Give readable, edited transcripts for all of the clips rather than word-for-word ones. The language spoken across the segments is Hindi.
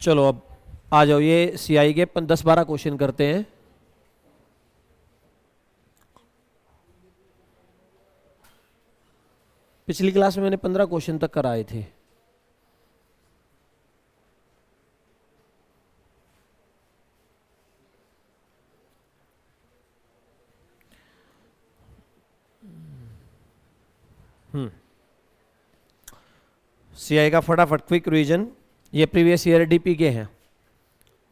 चलो अब आ जाओ, ये सीआई के 10-12 क्वेश्चन करते हैं। पिछली क्लास में मैंने 15 क्वेश्चन तक कराए थे। सीआई का फटाफट क्विक रिवीजन। ये प्रीवियस ईयर डीपी के हैं।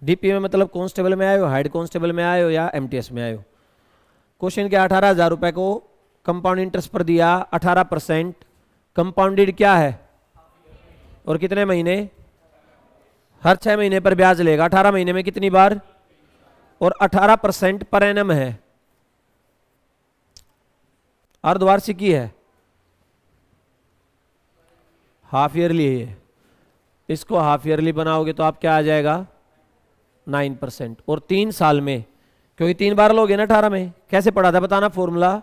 डीपी में मतलब कांस्टेबल में आए हो, हेड कांस्टेबल में आए हो या एमटीएस में आए हो। क्वेश्चन क्या, 18,000 रुपए को कंपाउंड इंटरेस्ट पर दिया 18%। कंपाउंडेड क्या है और कितने महीने? हर 6 महीने पर ब्याज लेगा। 18 महीने में कितनी बार? और 18% पर एनम है, अर्धवार्षिकी है, हाफ ईयरली है। इसको हाफ ईयरली बनाओगे तो आप क्या आ जाएगा? 9%। और 3 साल में, क्योंकि 3 बार लोगे ना 18 में। कैसे पढ़ा था बताना फॉर्मूला?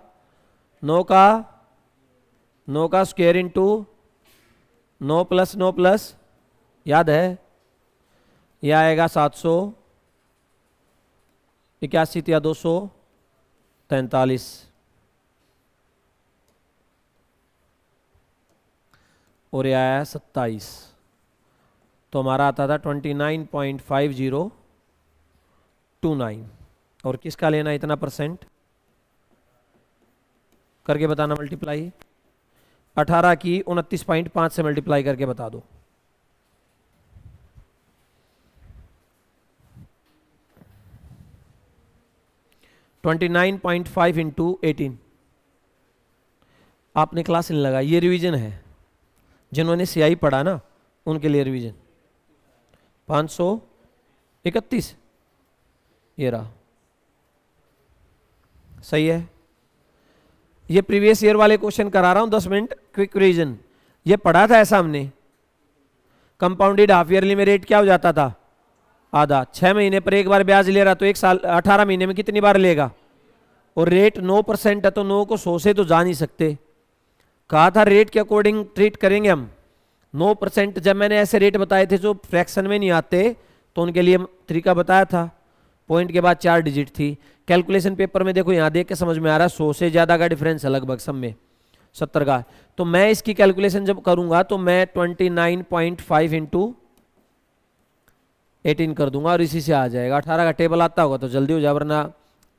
9 का स्क्वायर इंटू 9 प्लस 9 प्लस, याद है? यह आएगा 781 या 243। और यह आया 27। तो हमारा आता था 29.5029। और किसका लेना इतना परसेंट? करके बताना मल्टीप्लाई। 18 की 29.5 से मल्टीप्लाई करके बता दो। $29.5 इंटू 18। आपने क्लास नहीं लगा, ये रिवीजन है। जिन्होंने सीआई पढ़ा ना उनके लिए रिवीजन। 531, ये रहा, सही है। ये प्रीवियस ईयर वाले क्वेश्चन करा रहा हूं 10 मिनट क्विक रिवीजन। ये पढ़ा था ऐसा हमने। कंपाउंडेड हाफ ईयरली में रेट क्या हो जाता था? आधा। 6 महीने पर एक बार ब्याज ले रहा तो 1 साल 18 महीने में कितनी बार लेगा? और रेट 9% है तो 9 को 100 से तो जा नहीं सकते। कहा था रेट के अकॉर्डिंग ट्रीट करेंगे हम। 9%। जब मैंने ऐसे रेट बताए थे जो फ्रैक्शन में नहीं आते तो उनके लिए तरीका बताया था। पॉइंट के बाद 4 डिजिट थी। कैलकुलेशन पेपर में देखो, यहां देख के समझ में आ रहा है 100 से ज्यादा का डिफरेंस है लगभग सब में, 70 का। तो मैं इसकी कैलकुलेशन जब करूंगा तो मैं 29.5 इंटू 18 कर दूंगा और इसी से आ जाएगा। 18 का टेबल आता होगा तो जल्दी हो जाए, वरना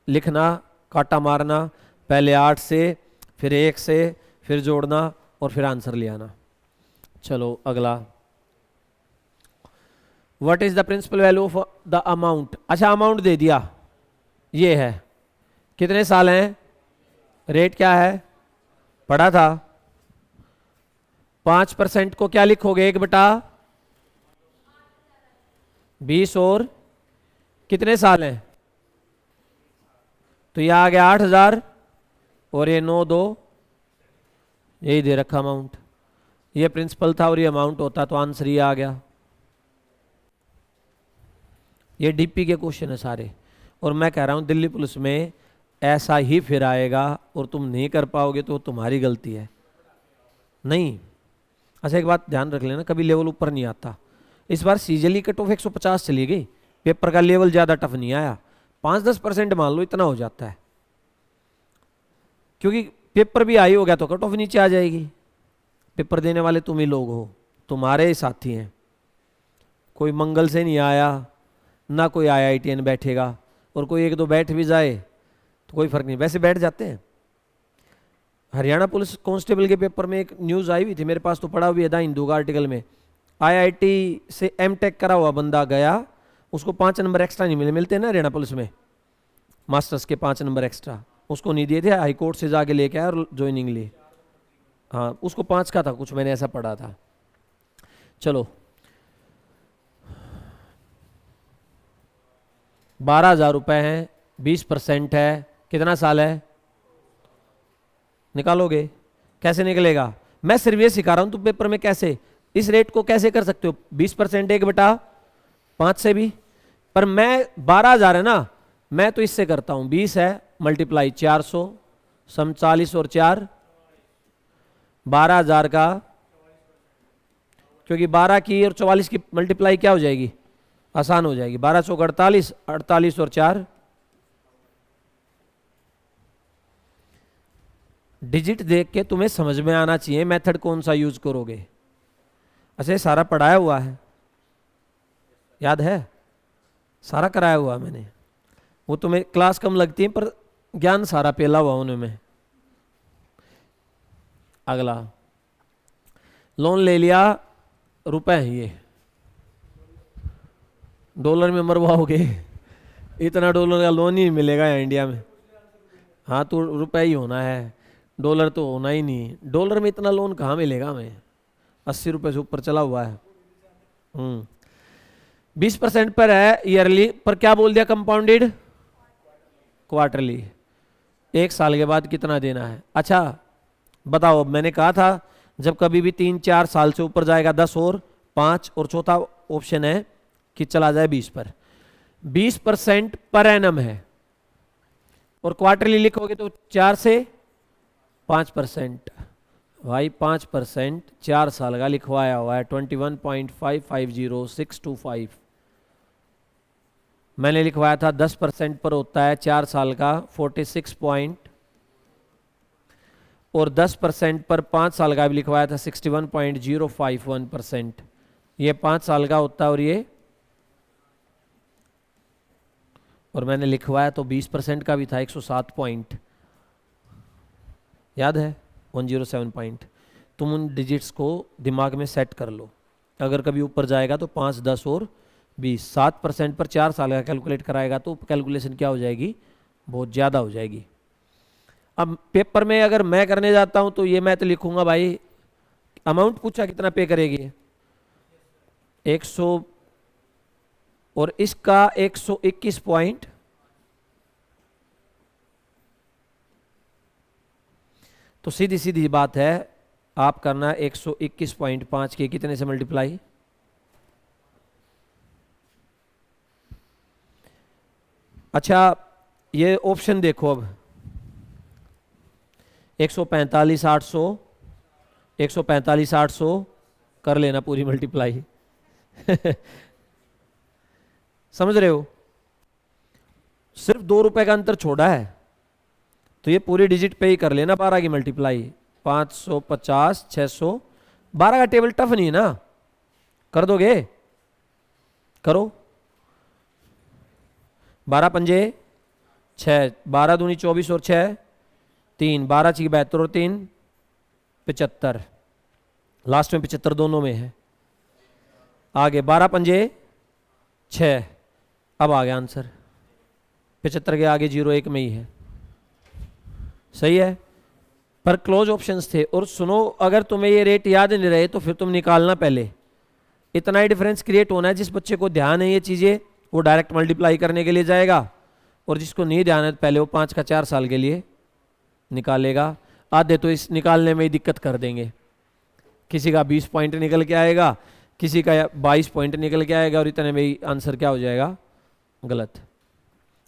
लिखना, काटा मारना, पहले 8 से फिर 1 से फिर जोड़ना और फिर आंसर ले आना। चलो अगला, what is the principal value of the amount. अच्छा अमाउंट दे दिया, ये है, कितने साल हैं, रेट क्या है, पढ़ा था। 5% को क्या लिखोगे? 1/20 और कितने साल हैं? तो यह आ गया 8,000 और ये 9/2, यही दे रखा अमाउंट। ये प्रिंसिपल था और ये अमाउंट होता तो आंसर ये आ गया। ये डीपी के क्वेश्चन है सारे। और मैं कह रहा हूं दिल्ली पुलिस में ऐसा ही फिर आएगा और तुम नहीं कर पाओगे तो तुम्हारी गलती है। नहीं, अच्छा एक बात ध्यान रख लेना, कभी लेवल ऊपर नहीं आता। इस बार सीजली कट ऑफ 150 चली गई, पेपर का लेवल ज्यादा टफ नहीं आया। 5-10% मान लो इतना हो जाता है, क्योंकि पेपर भी हाई हो गया तो कट ऑफ नीचे आ जाएगी। पेपर देने वाले तुम ही लोग हो, तुम्हारे ही साथी हैं। कोई मंगल से नहीं आया ना कोई IITN बैठेगा, और कोई 1-2 बैठ भी जाए तो कोई फर्क नहीं, वैसे बैठ जाते हैं। हरियाणा पुलिस कांस्टेबल के पेपर में एक न्यूज़ आई हुई थी, मेरे पास तो पड़ा हुआ है द हिंदू का आर्टिकल में। IIT से MTech करा हुआ बंदा गया, उसको 5 नंबर एक्स्ट्रा नहीं मिले, मिलते हैं ना हरियाणा पुलिस में मास्टर्स के 5 नंबर एक्स्ट्रा, उसको नहीं दिए थे। हाई कोर्ट से जाके लेके आया और ज्वाइनिंग ली। हाँ उसको 5 का था कुछ, मैंने ऐसा पढ़ा था। चलो 12,000 रुपए हैं, 20% है, कितना साल है? निकालोगे? कैसे निकलेगा? मैं सिर्फ ये सिखा रहा हूं तुम पेपर में कैसे इस रेट को कैसे कर सकते हो। 20% 1/5 से भी, पर मैं 12,000 है ना, मैं तो इससे करता हूं। 20 है मल्टीप्लाई 400 सम 40 और 4 12,000 का, क्योंकि 12 की और 44 की मल्टीप्लाई क्या हो जाएगी? आसान हो जाएगी। 12 चौक 48, 48 और 4 डिजिट देख के तुम्हें समझ में आना चाहिए मेथड कौन सा यूज करोगे। अच्छा ये सारा पढ़ाया हुआ है, याद है, सारा कराया हुआ मैंने। वो तुम्हें क्लास कम लगती है पर ज्ञान सारा पेला हुआ उनमें। अगला, लोन ले लिया, रुपए हैं ये, डॉलर में मरवाओगे, इतना डॉलर का लोन ही मिलेगा यहाँ इंडिया में। हाँ तो रुपए ही होना है, डॉलर तो होना ही नहीं। डॉलर में इतना लोन कहाँ मिलेगा हमें, 80 रुपए से ऊपर चला हुआ है। 20% पर है ईयरली, पर क्या बोल दिया, कंपाउंडेड क्वार्टरली, 1 साल के बाद कितना देना है। अच्छा बताओ, मैंने कहा था जब कभी भी 3-4 साल से ऊपर जाएगा 10 और 5, और चौथा ऑप्शन है कि चला जाए 20 पर। 20% पर एनम है, और क्वार्टरली लिखोगे तो 4 से 5%। भाई 5% 4 साल का लिखवाया हुआ है, 21.550625। मैंने लिखवाया था 10% पर होता है 4 साल का 46 पॉइंट, और 10% पर 5 साल का भी लिखवाया था 61.051%। ये 5 साल का होता है, और मैंने लिखवाया तो 20% का भी था 107 पॉइंट, याद है 107 पॉइंट। तुम उन डिजिट्स को दिमाग में सेट कर लो, अगर कभी ऊपर जाएगा तो 5, 10 और 20। 7% पर 4 साल का कैलकुलेट कराएगा तो कैलकुलेशन क्या हो जाएगी, बहुत ज़्यादा हो जाएगी। अब पेपर में अगर मैं करने जाता हूं तो ये मैं तो लिखूंगा भाई, अमाउंट पूछा कितना पे करेगी, 100, और इसका 121 पॉइंट, तो सीधी सीधी बात है आप करना 121.5 के कितने से मल्टीप्लाई, अच्छा ये ऑप्शन देखो अब, 145 800, 145 800 कर लेना पूरी मल्टीप्लाई समझ रहे हो, सिर्फ 2 रुपए का अंतर छोड़ा है, तो ये पूरी डिजिट पे ही कर लेना 12 की मल्टीप्लाई। 550 600, 12 का टेबल टफ नहीं है ना, कर दोगे, करो। 12 पंजे 6, 12 दूनी 24 और 6 3, 12 6 72 और 3 75, लास्ट में 75 दोनों में है। आगे 12 पंजे 6, अब आ गया आंसर, 75 के आगे 0 1 में ही है, सही है। पर क्लोज ऑप्शंस थे। और सुनो, अगर तुम्हें ये रेट याद नहीं रहे तो फिर तुम निकालना पहले, इतना ही डिफरेंस क्रिएट होना है। जिस बच्चे को ध्यान है ये चीज़ें वो डायरेक्ट मल्टीप्लाई करने के लिए जाएगा, और जिसको नहीं ध्यान है पहले वो 5 का 4 साल के लिए निकालेगा। आधे तो इस निकालने में ही दिक्कत कर देंगे, किसी का 20 पॉइंट निकल के आएगा, किसी का 22 पॉइंट निकल के आएगा, और इतने में ही आंसर क्या हो जाएगा, गलत।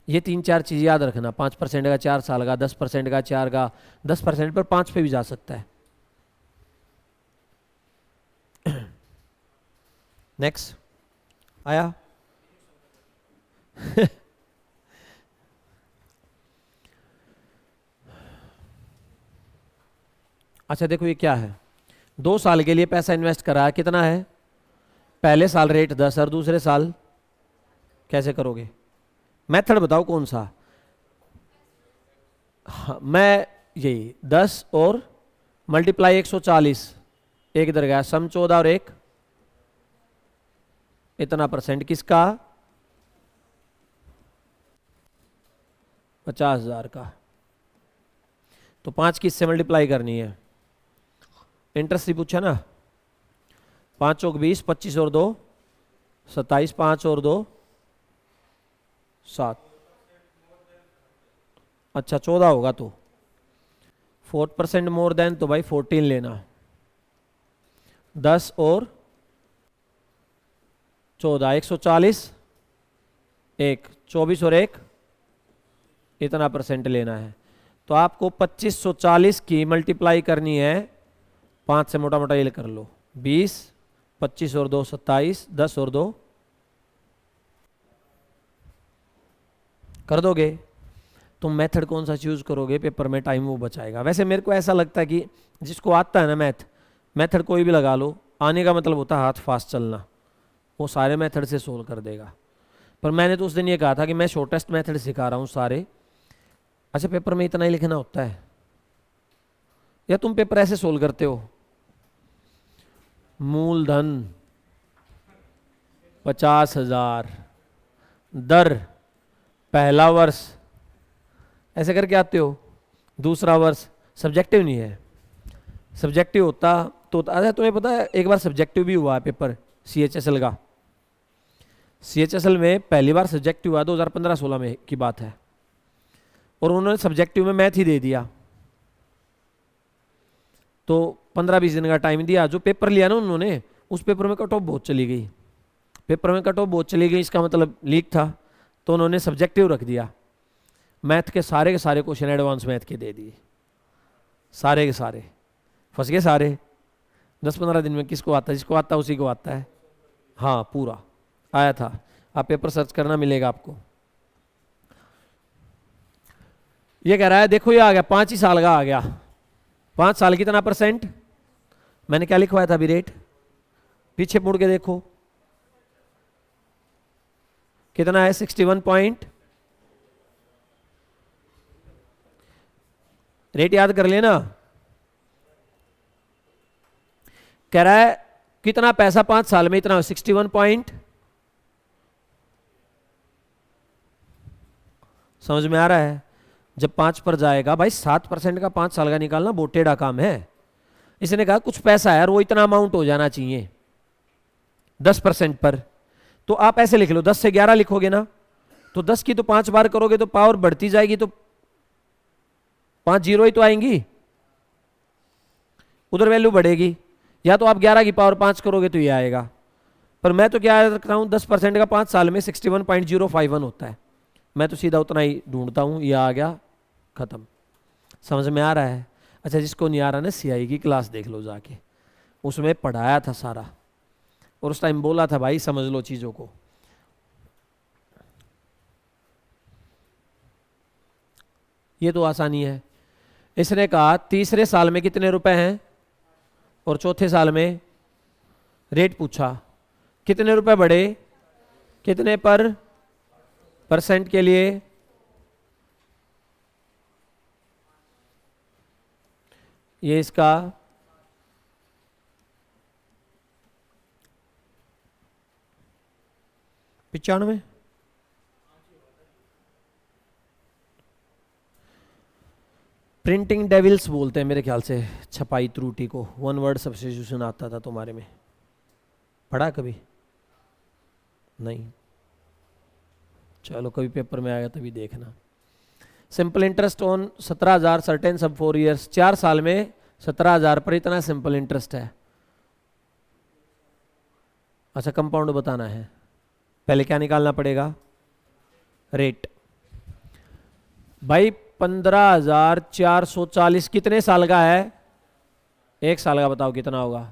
ये 3-4 चीज़ याद रखना, 5% का 4 साल का, 10% का 4 का, 10% पर 5 पे भी जा सकता है। नेक्स्ट आया अच्छा देखो ये क्या है, 2 साल के लिए पैसा इन्वेस्ट करा है, कितना है, पहले साल रेट 10 और दूसरे साल कैसे करोगे, मेथड बताओ कौन सा। हाँ, मैं यही 10 और मल्टीप्लाई 140, एक इधर गया, सम 14 और 1 इतना परसेंट किसका, 50,000 का, तो 5 की इससे मल्टीप्लाई करनी है। इंटरेस्ट ही पूछा ना, 5 चौक 20, 25 और 2 27, 5 और 2 7, अच्छा 14 होगा तो 4% मोर देन, तो भाई 14 लेना, 10 और 14 140, 1 24 और 1 इतना परसेंट लेना है। तो आपको 2540 की मल्टीप्लाई करनी है 5 से, मोटा मोटा ये कर लो, 20, 25 और 2 27, 10 और 2 कर दोगे? तुम मेथड कौन सा चूज करोगे, पेपर में टाइम वो बचाएगा। वैसे मेरे को ऐसा लगता है कि जिसको आता है ना मैथ, मेथड कोई भी लगा लो, आने का मतलब होता है हाथ फास्ट चलना, वो सारे मेथड से सोल्व कर देगा। पर मैंने तो उस दिन ये कहा था कि मैं शॉर्टेस्ट मेथड सिखा रहा हूँ सारे। अच्छा पेपर में इतना ही लिखना होता है, या तुम पेपर ऐसे सोल्व करते हो, मूलधन 50,000 दर पहला वर्ष, ऐसे करके आते हो। दूसरा वर्ष सब्जेक्टिव नहीं है, सब्जेक्टिव होता तो अच्छा तुम्हें पता है एक बार सब्जेक्टिव भी हुआ है पेपर CHSL का। CHSL में पहली बार सब्जेक्टिव हुआ 2015-16 में की बात है, और उन्होंने सब्जेक्टिव में मैथ ही दे दिया। तो 15-20 दिन का टाइम दिया। जो पेपर लिया ना उन्होंने, उस पेपर में कट ऑफ बहुत चली गई, पेपर में कट ऑफ बहुत चली गई, इसका मतलब लीक था। तो उन्होंने सब्जेक्टिव रख दिया, मैथ के सारे क्वेश्चन एडवांस मैथ के दे दिए, सारे के सारे फंस गए सारे। 10-15 दिन में किसको आता है, जिसको आता है उसी को आता है। हाँ पूरा आया था, आप पेपर सर्च करना मिलेगा आपको। ये कह रहा है देखो ये आ गया 5 ही साल का आ गया, 5 साल कितना %, मैंने क्या लिखवाया था अभी रेट, पीछे मुड़ के देखो कितना है, 61 पॉइंट। रेट याद कर लेना। कह रहा है कितना पैसा 5 साल में, इतना 61 पॉइंट। समझ में आ रहा है? जब 5 पर जाएगा भाई, 7% का 5 साल का निकालना बहुत टेढ़ा काम है। इसने कहा कुछ पैसा है और वो इतना अमाउंट हो जाना चाहिए 10% पर। तो आप ऐसे लिख लो, 10 से 11 लिखोगे ना, तो 10 की तो 5 बार करोगे तो पावर बढ़ती जाएगी, तो 5 जीरो ही तो आएंगी, उधर वैल्यू बढ़ेगी। या तो आप 11 की पावर 5 करोगे तो ये आएगा। पर मैं तो क्या रखता हूं, 10% का 5 साल में 61.051 होता है। मैं तो सीधा उतना ही ढूंढता हूं, ये आ गया, खत्म। समझ में आ रहा है? अच्छा जिसको नहीं आ रहा ना, CI की क्लास देख लो जाके, उसमें पढ़ाया था सारा, और उस टाइम बोला था भाई समझ लो चीजों को। ये तो आसानी है। इसने कहा तीसरे साल में कितने रुपए हैं और चौथे साल में, रेट पूछा कितने रुपए बढ़े, कितने पर % के लिए, ये इसका 95। प्रिंटिंग डेविल्स बोलते हैं मेरे ख्याल से छपाई त्रुटि को, 1 वर्ड सब्स्टिट्यूशन आता था तुम्हारे में, पढ़ा कभी? नहीं, चलो कभी पेपर में आएगा तभी देखना। सिंपल इंटरेस्ट ऑन 17,000 सर्टेन सब 4 ईयर्स, 4 साल में 17,000 पर इतना सिंपल इंटरेस्ट है। अच्छा कंपाउंड बताना है, पहले क्या निकालना पड़ेगा, रेट। भाई 15,440 कितने साल का है, 1 साल का, बताओ कितना होगा,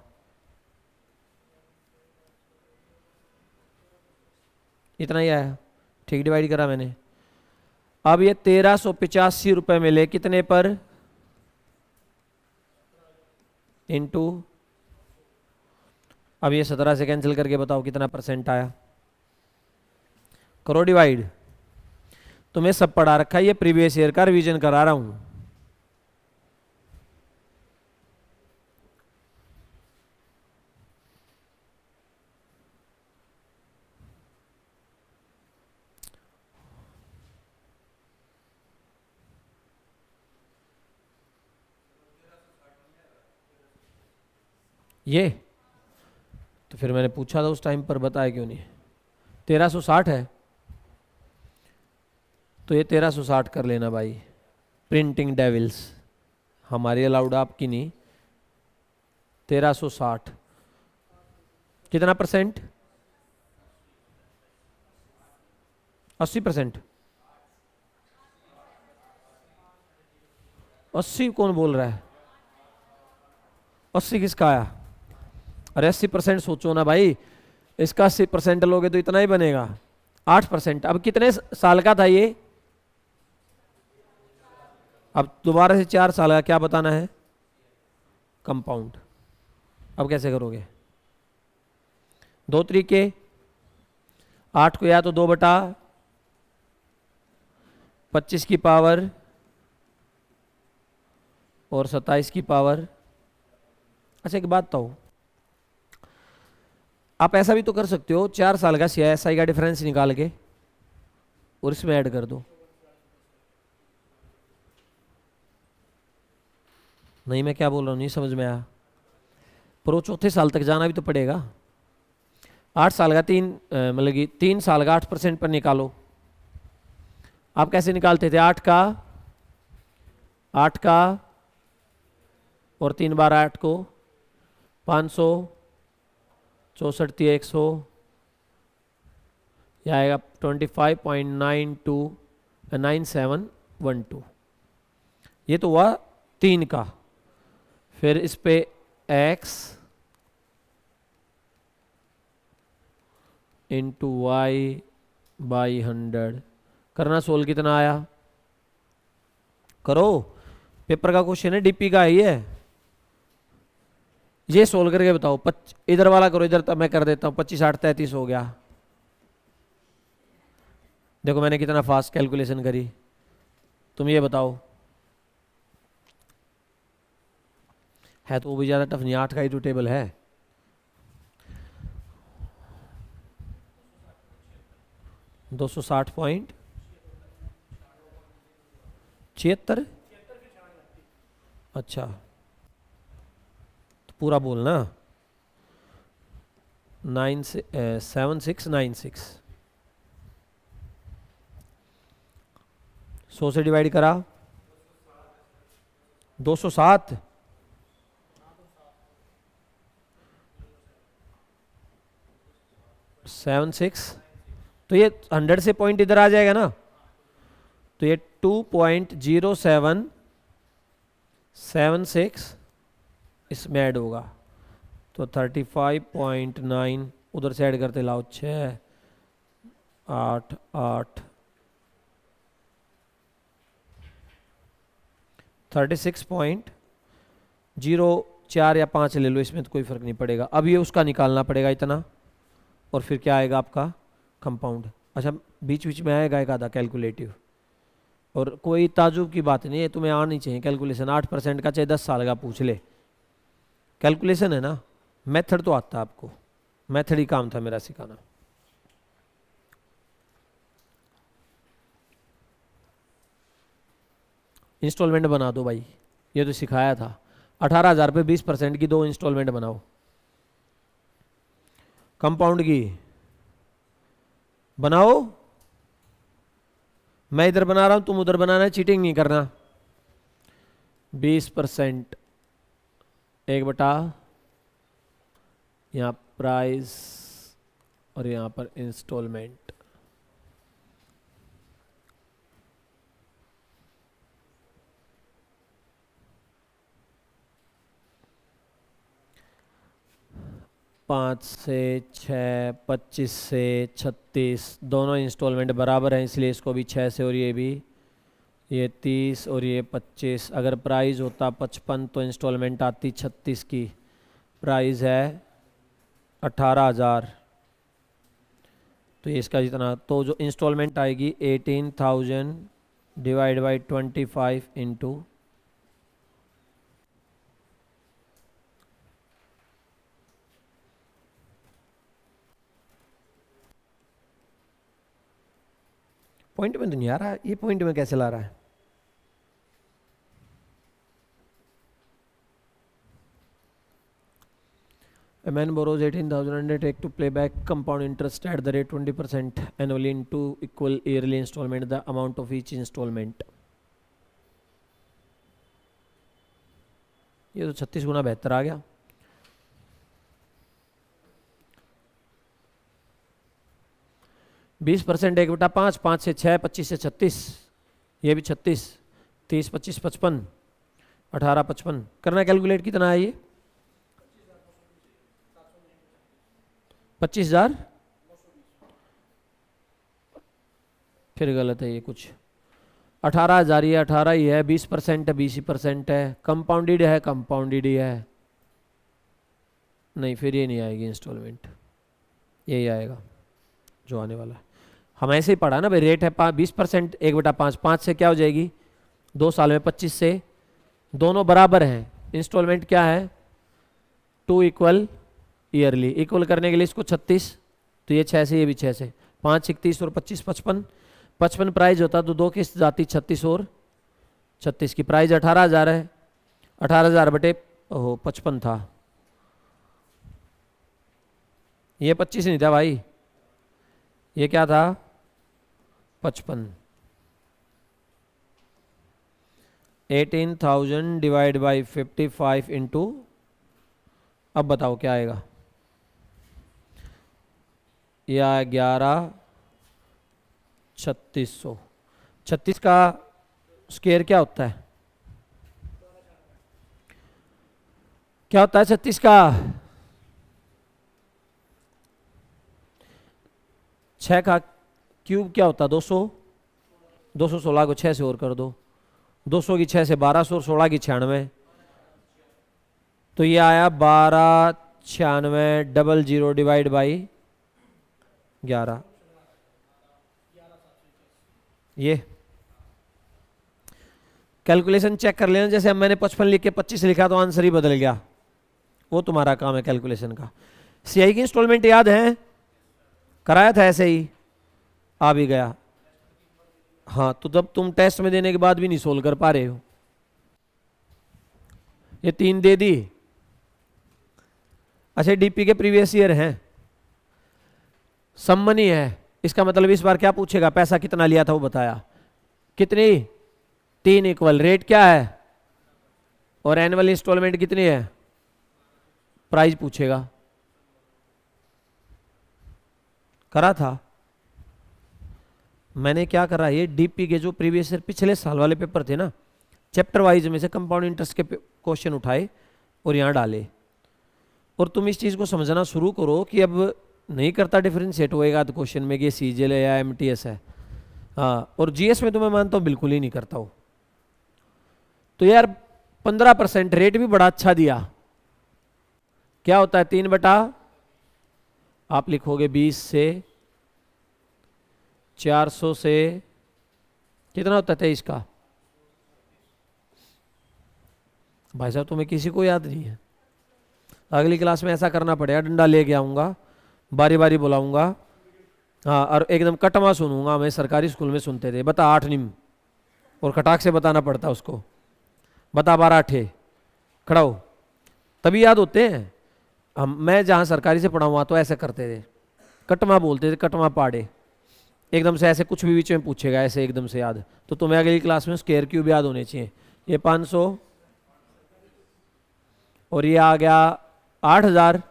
इतना ही आया, ठीक डिवाइड करा मैंने। अब ये 1385 रुपए मिले कितने पर, इनटू, अब ये 17 से कैंसिल करके बताओ कितना % आया, करो डिवाइड। तुम्हें सब पढ़ा रखा है, ये प्रीवियस ईयर का रिवीजन करा रहा हूं। ये तो फिर मैंने पूछा था उस टाइम पर, बताया क्यों नहीं। 1360 है तो ये 1360 कर लेना भाई। प्रिंटिंग डेविल्स हमारी अलाउड, आपकी नहीं। 1360 कितना %, 80%। 80 कौन बोल रहा है, 80 किसका आया, अरे 80% सोचो ना भाई, इसका 80% लोगे तो इतना ही बनेगा, 8%। अब कितने साल का था ये, अब दोबारा से 4 साल का क्या बताना है? कंपाउंड। अब कैसे करोगे? 2 तरीके, 8 को या तो 2/25 की पावर और 27 की पावर। अच्छा एक बात बताओ, आप ऐसा भी तो कर सकते हो, 4 साल का CISI का डिफरेंस निकाल के और इसमें ऐड कर दो। नहीं, मैं क्या बोल रहा हूँ नहीं समझ में आया? पर वो चौथे साल तक जाना भी तो पड़ेगा। 8 साल का मतलब कि 3 साल का 8% पर निकालो। आप कैसे निकालते थे? 8 का और 3 बार 8 को 500, 64 यह आएगा 25.9712। ये तो हुआ 3 का। फिर इस पे x इंटू वाई बाई 100 करना। सोल्व कितना आया? करो, पेपर का क्वेश्चन है, DP का है ये सोल्व करके बताओ। इधर वाला करो, इधर तो मैं कर देता हूँ। 25 8 33 हो गया। देखो मैंने कितना फास्ट कैलकुलेशन करी। तुम ये बताओ, है तो वो भी ज़्यादा टफ नहीं, 8 का ही तो टेबल है। 260.76। अच्छा तो पूरा बोलना। 7696 100 से डिवाइड करा 207। 76 तो ये 100 से पॉइंट इधर आ जाएगा ना, तो ये 2.0776 इसमें ऐड होगा, तो 35.9 उधर से ऐड करते लाओ। 6 8 8 36.04 या 5 ले लो, इसमें तो कोई फर्क नहीं पड़ेगा। अब ये उसका निकालना पड़ेगा इतना, और फिर क्या आएगा आपका? कंपाउंड। अच्छा बीच बीच में आएगा एक आधा कैलकुलेटिव, और कोई ताजुब की बात नहीं है, तुम्हें आनी चाहिए कैलकुलेशन। 8% का चाहे 10 साल का पूछ ले, कैलकुलेशन है ना। मेथड तो आता है आपको, मेथड ही काम था मेरा सिखाना। इंस्टॉलमेंट बना दो भाई, ये तो सिखाया था। 18,000 पे 20% की 2 इंस्टॉलमेंट बनाओ। कंपाउंड की बनाओ, मैं इधर बना रहा हूं, तुम उधर बनाना है, चीटिंग नहीं करना। 20% 1/, यहाँ प्राइस और यहाँ पर इंस्टॉलमेंट। पाँच से 6, 25 से 36 दोनों इंस्टॉलमेंट बराबर हैं, इसलिए इसको भी 6 से, और ये भी, ये 30 और ये 25। अगर प्राइस होता 55 तो इंस्टॉलमेंट आती 36 की। प्राइस है 18,000, तो ये इसका जितना, तो जो इंस्टॉलमेंट आएगी 18,000 डिवाइड बाई 25 इंटू 0.1 में तो नहीं आ रहा, ये 0.1 में कैसे ला रहा है? A man borrows 18,000 and take to pay back compound interest at the rate 20% annually into equal yearly installment, the amount of each installment। ये तो 36 गुना बेहतर आ गया। %20 1/5, 5 से 6, 25 से 36, ये भी 36, 30 25 55, 18 55 करना। कैलकुलेट कितना है ये? 25,000। फिर गलत है ये कुछ, 18,000 ये 18 ही है, 20% है 20% है, कंपाउंडेड है कंपाउंडेड ही है। नहीं फिर ये नहीं आएगी इंस्टॉलमेंट, यही आएगा जो आने वाला है। हम ऐसे ही पढ़ा ना भाई, रेट है 20%, 1/5, 5 से क्या हो जाएगी 2 साल में 25 से, दोनों बराबर हैं। इंस्टॉलमेंट क्या है 2 इक्वल ईयरली, इक्वल करने के लिए इसको 36, तो ये 6 से ये भी 6 से, 5 31 और 25 55, 55 प्राइज होता तो 2 किस्त जाती 36 और 36 की प्राइज 18,000 है, 18,000 बटे 55 था, ये 25 नहीं था भाई, ये क्या था 55। 18,000 डिवाइड बाई 55 इंटू, अब बताओ क्या आएगा, या 11,3600। 36 का स्क्वायर क्या होता है, क्या होता है 36 का, 6 का क्यूब क्या होता है 200, 216 को 6 से और कर दो, 200 की 6 से 1200 और 16 की 96, तो ये आया 1296 डिवाइड बाई 11, ये कैलकुलेशन चेक कर लेना। जैसे अब मैंने 55 लिख के 25 लिखा तो आंसर ही बदल गया, वो तुम्हारा काम है कैलकुलेशन का। सीआई की इंस्टॉलमेंट याद है, कराया था ऐसे ही, आ भी गया। हाँ तो जब तुम टेस्ट में देने के बाद भी नहीं सोल्व कर पा रहे हो, ये 3 दे दी। अच्छा डीपी के प्रीवियस ईयर हैं, सम मनी है, इसका मतलब इस बार क्या पूछेगा, पैसा कितना लिया था वो बताया, कितनी 3 इक्वल, रेट क्या है और एनुअल इंस्टॉलमेंट कितनी है, प्राइस पूछेगा। करा था मैंने, क्या करा, ये डीपी के जो प्रीवियस ईयर पिछले साल वाले पेपर थे ना, चैप्टर वाइज में से कंपाउंड इंटरेस्ट के क्वेश्चन उठाए और यहाँ डाले। और तुम इस चीज़ को समझना शुरू करो कि अब नहीं करता डिफरेंशिएट होएगा तो क्वेश्चन में कि सीजीएल है या एमटीएस है, हाँ, और जीएस में तो मैं मानता हूँ बिल्कुल ही नहीं करता हूँ। तो यार 15% रेट भी बड़ा अच्छा दिया, क्या होता है 3 बटा, आप लिखोगे 20 से 400 से कितना होता है 23 का, भाई साहब तुम्हें किसी को याद नहीं है, अगली क्लास में ऐसा करना पड़ेगा, डंडा लेके आऊंगा, बारी बारी बुलाऊंगा, हाँ, और एकदम कटमा सुनूंगा। मैं सरकारी स्कूल में सुनते थे, बता 8 निम, और कटाक से बताना पड़ता उसको, बता 12 8 खड़ा हो, तभी याद होते हैं। मैं जहाँ सरकारी से पढ़ा हुआ तो ऐसे करते थे, कटमा बोलते थे, कटमा पाड़े, एकदम से ऐसे कुछ भी बीच में पूछेगा ऐसे एकदम से याद, तो तुम्हें अगली क्लास में स्क्वायर क्यूब याद होने चाहिए। ये 500 और ये आ गया 8,000,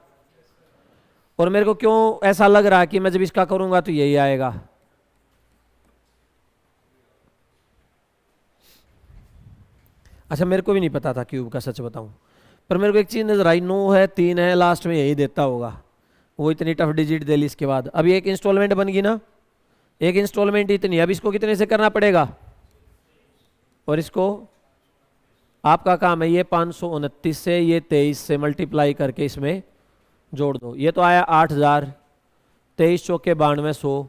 और मेरे को क्यों ऐसा लग रहा है कि मैं जब इसका करूंगा तो यही आएगा, अच्छा मेरे को भी नहीं पता था क्यूब का, सच बताऊं, पर मेरे को एक चीज नजर आई, 9 है 3 है, लास्ट में यही देता होगा, वो इतनी टफ डिजिट दे ली इसके बाद। अभी एक इंस्टॉलमेंट बन गई ना, एक इंस्टॉलमेंट इतनी, अब इसको कितने से करना पड़ेगा, और इसको आपका काम है ये 529 से ये 23 से मल्टीप्लाई करके इसमें जोड़ दो, ये तो आया 8,000, 23 चौके 9200,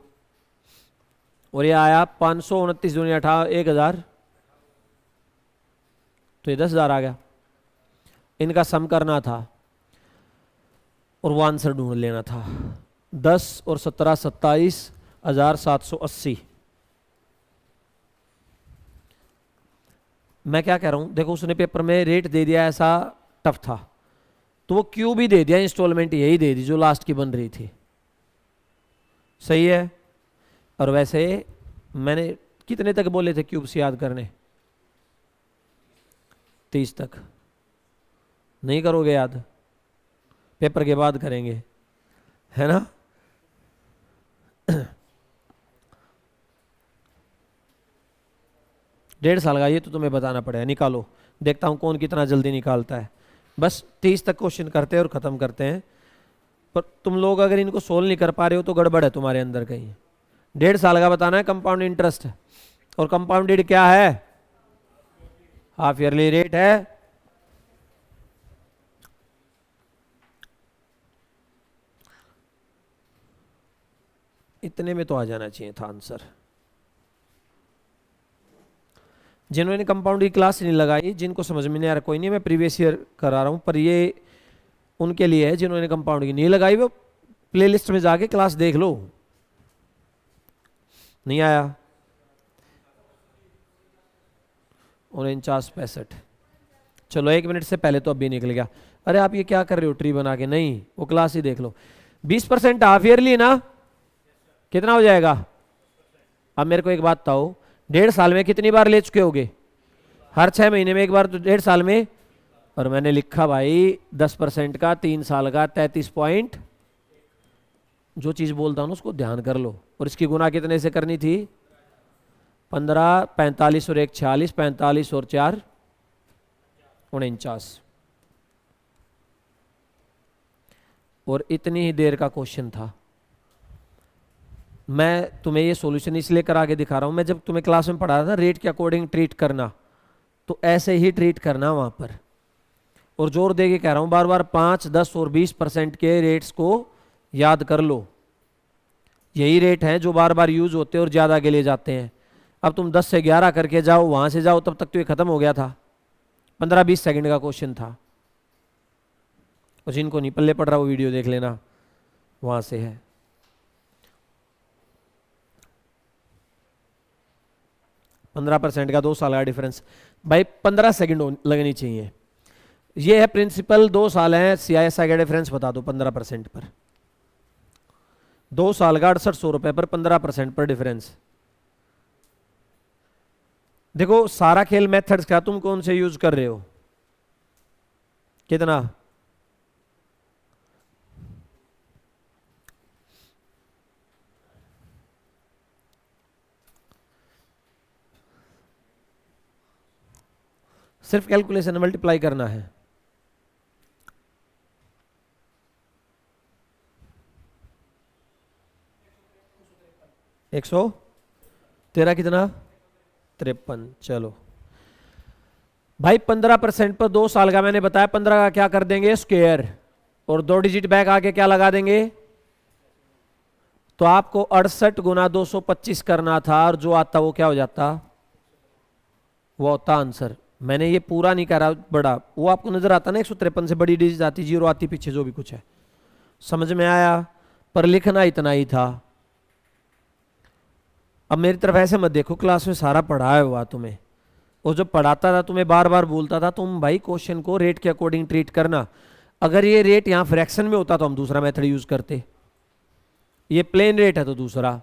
और ये आया 529 दूनी 18 1,000, तो ये 10,000 आ गया। इनका सम करना था और वो आंसर ढूंढ लेना था, 10 और 17 27,780। मैं क्या कह रहा हूं, देखो उसने पेपर में रेट दे दिया ऐसा टफ था, तो वो क्यूब ही दे दिया, इंस्टॉलमेंट यही दे दी जो लास्ट की बन रही थी, सही है। और वैसे मैंने कितने तक बोले थे क्यूब से याद करने, 30 तक, नहीं करोगे याद, पेपर के बाद करेंगे, है ना। डेढ़ साल का ये तो तुम्हें बताना पड़ेगा, निकालो, देखता हूं कौन कितना जल्दी निकालता है। बस 30 तक क्वेश्चन करते हैं और ख़त्म करते हैं, पर तुम लोग अगर इनको सोल्व नहीं कर पा रहे हो तो गड़बड़ है तुम्हारे अंदर कहीं। 1.5 साल का बताना है कंपाउंड इंटरेस्ट, और कंपाउंडेड क्या है, हाफ ईयरली रेट है। इतने में तो आ जाना चाहिए था आंसर। जिन्होंने कंपाउंड की क्लास नहीं लगाई, जिनको समझ में नहीं आ रहा, कोई नहीं, मैं प्रीवियस ईयर करा रहा हूं, पर ये उनके लिए है जिन्होंने कंपाउंड की नहीं लगाई, वो प्लेलिस्ट में जाके क्लास देख लो। नहीं आया 49-65। चलो 1 मिनट से पहले तो अभी निकल गया। अरे आप ये क्या कर रहे हो ट्री बना के, नहीं वो क्लास ही देख लो। 20% हाफ ईयरली ना, कितना हो जाएगा। अब मेरे को एक बात बताओ, 1.5 साल में कितनी बार ले चुके होगे, हर 6 महीने में एक बार, तो 1.5 साल में। और मैंने लिखा भाई 10% का 3 साल का 33 पॉइंट, जो चीज बोलता हूं ना उसको ध्यान कर लो। और इसकी गुना कितने से करनी थी, 15, 45 और 1 46, 45 और 4 49। और इतनी ही देर का क्वेश्चन था। मैं तुम्हें ये सॉल्यूशन इसलिए करा के दिखा रहा हूं, मैं जब तुम्हें क्लास में पढ़ा रहा था रेट के अकॉर्डिंग ट्रीट करना, तो ऐसे ही ट्रीट करना वहां पर। और जोर दे के कह रहा हूं बार बार, 5, 10 और 20% के रेट्स को याद कर लो। यही रेट हैं जो बार बार यूज होते हैं और ज्यादा आगे ले जाते हैं। अब तुम 10 से 11 करके जाओ, वहां से जाओ, तब तक तो ये खत्म हो गया था। 15-20 सेकंड का क्वेश्चन था। और जिनको नहीं पल्ले पड़ रहा वो वीडियो देख लेना, वहां से है। %15 का 2 साल का डिफरेंस, भाई 15 सेकंड लगनी चाहिए। ये है प्रिंसिपल, 2 साल है, CISI का डिफरेंस बता दो 15% पर। 2 साल का 6800 रुपए पर 15% पर डिफरेंस। देखो सारा खेल मेथड्स का, तुम कौन से यूज कर रहे हो, कितना। सिर्फ कैलकुलेशन मल्टीप्लाई करना है। एक सौ तेरह कितना, 53। चलो भाई 15% पर 2 साल का मैंने बताया, 15 का क्या कर देंगे स्क्वायर, और 2 डिजिट बैक आके क्या लगा देंगे। तो आपको 68 गुना 225 करना था, और जो आता वो क्या हो जाता, वो होता आंसर। मैंने ये पूरा नहीं करा बड़ा, वो आपको नजर आता ना, 153 से बड़ी डिजिट आती, जीरो आती पीछे, जो भी कुछ है समझ में आया। पर लिखना इतना ही था। अब मेरी तरफ ऐसे मत देखो, क्लास में सारा पढ़ाया हुआ तुम्हें, और जब पढ़ाता था तुम्हें बार बार बोलता था तुम भाई क्वेश्चन को रेट के अकॉर्डिंग ट्रीट करना। अगर ये रेट यहां फ्रैक्शन में होता तो हम दूसरा मेथड यूज करते, ये प्लेन रेट है तो दूसरा।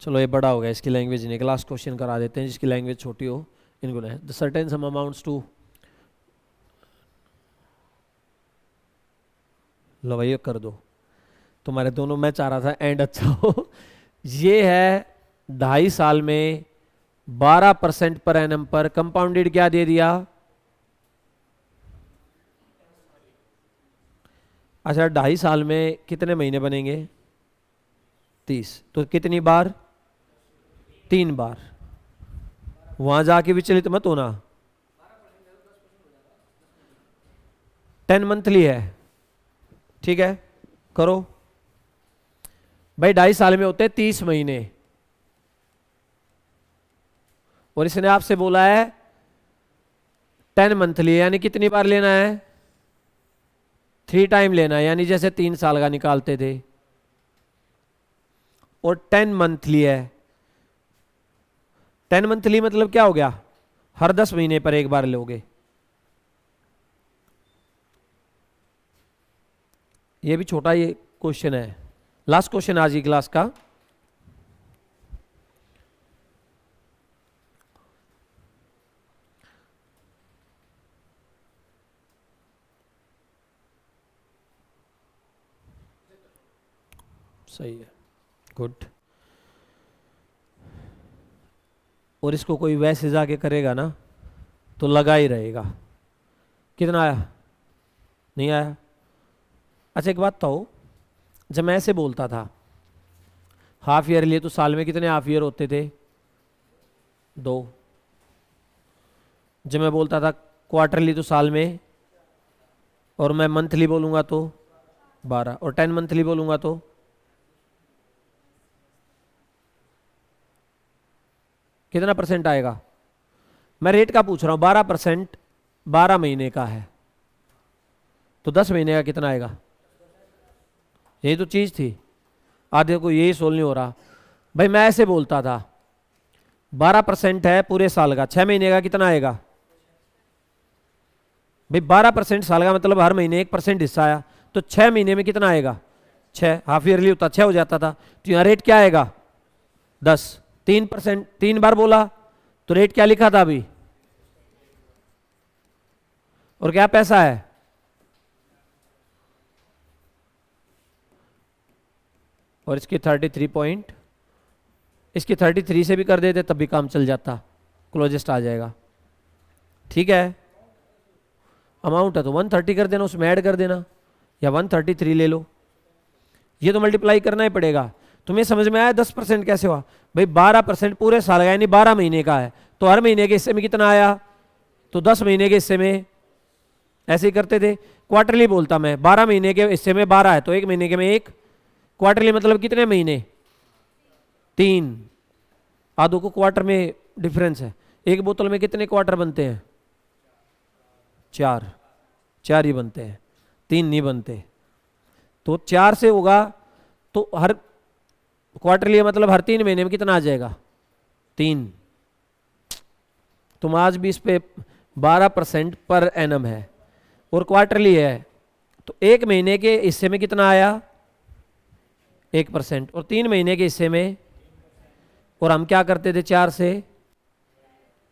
चलो ये बड़ा हो गया, इसकी लैंग्वेज नहीं, क्लास क्वेश्चन करा देते हैं जिसकी लैंग्वेज छोटी हो, इनको नहीं। The certain some amounts to, लो भाई कर दो तुम्हारे दोनों, मैं चाह रहा था एंड अच्छा हो। ये है 2.5 साल में 12% पर एनम पर कंपाउंडेड क्या दे दिया। अच्छा 2.5 साल में कितने महीने बनेंगे, 30, तो कितनी बार, 3 बार। वहां जाके विचलित मत होना, 10 मंथली है, ठीक है करो भाई। 2.5 साल में होते हैं 30 महीने, और इसने आपसे बोला है 10 मंथली, यानी कितनी बार लेना है, 3 टाइम लेना है, यानी जैसे 3 साल का निकालते थे। और 10 मंथली है, 10 मंथली मतलब क्या हो गया, हर 10 महीने पर एक बार लोगे। ये भी छोटा ये क्वेश्चन है, लास्ट क्वेश्चन आज की क्लास का। सही है, गुड। और इसको कोई वैसे जाके करेगा ना तो लगा ही रहेगा। कितना आया, नहीं आया, अच्छा एक बात तो, जब मैं ऐसे बोलता था हाफ ईयरली तो साल में कितने हाफ ईयर होते थे? 2। जब मैं बोलता था क्वार्टरली तो साल में, और मैं मंथली बोलूंगा तो 12, और 10 मंथली बोलूंगा तो कितना परसेंट आएगा? मैं रेट का पूछ रहा हूं, 12%, 12 महीने का है तो 10 महीने का कितना आएगा? यही तो चीज थी। आधे को यही सोल्व नहीं हो रहा। भाई मैं ऐसे बोलता था 12% है पूरे साल का, 6 महीने का कितना आएगा? भाई 12% साल का मतलब हर महीने 1% हिस्सा आया, तो 6 महीने में कितना आएगा? 6। हाफ ईयरली होता 6 हो जाता था, तो यहाँ रेट क्या आएगा? 10। 3%, 3 बार बोला तो रेट क्या लिखा था अभी? और क्या पैसा है? और इसकी 33 पॉइंट, इसकी 33 से भी कर देते तब भी काम चल जाता, क्लोजेस्ट आ जाएगा। ठीक है, अमाउंट है तो 130 कर देना, उसमें ऐड कर देना, या 133 ले लो। ये तो मल्टीप्लाई करना ही पड़ेगा। तुम्हें समझ में आया 10% कैसे हुआ? भाई 12% पूरे साल का यानी 12 महीने का है, तो हर महीने के हिस्से में कितना आया? तो 10 महीने के हिस्से में ऐसे ही करते थे। क्वार्टरली बोलता मैं, 12 महीने के हिस्से में 12 है तो 1 महीने के में 1। क्वार्टरली मतलब कितने महीने? 3। आधो को क्वार्टर में डिफरेंस है। एक बोतल में कितने क्वार्टर बनते हैं? 4। 4 ही बनते हैं, 3 नहीं बनते। तो 4 से होगा तो हर क्वार्टरली मतलब हर 3 महीने में कितना आ जाएगा? 3। तुम आज भी इस पे 12% पर एनम है और क्वार्टरली है, तो 1 महीने के हिस्से में कितना आया? 1%। और 3 महीने के हिस्से में, और हम क्या करते थे 4 से,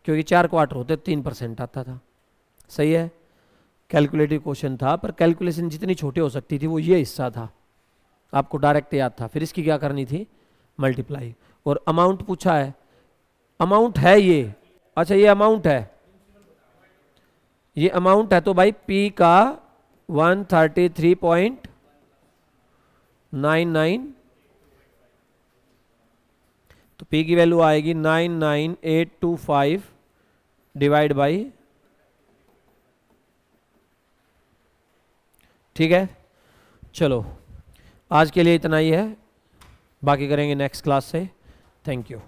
क्योंकि 4 क्वार्टर होते 3% आता था। सही है, कैलकुलेटिव क्वेश्चन था, पर कैलकुलेशन जितनी छोटी हो सकती थी वो ये हिस्सा था, आपको डायरेक्ट याद था। फिर इसकी क्या करनी थी? मल्टीप्लाई। और अमाउंट पूछा है, अमाउंट है ये। अच्छा ये अमाउंट है, ये अमाउंट है तो भाई पी का 133.99, तो पी की वैल्यू आएगी 99825 डिवाइड बाई, ठीक है। चलो आज के लिए इतना ही है, बाकी करेंगे नेक्स्ट क्लास से। Thank you.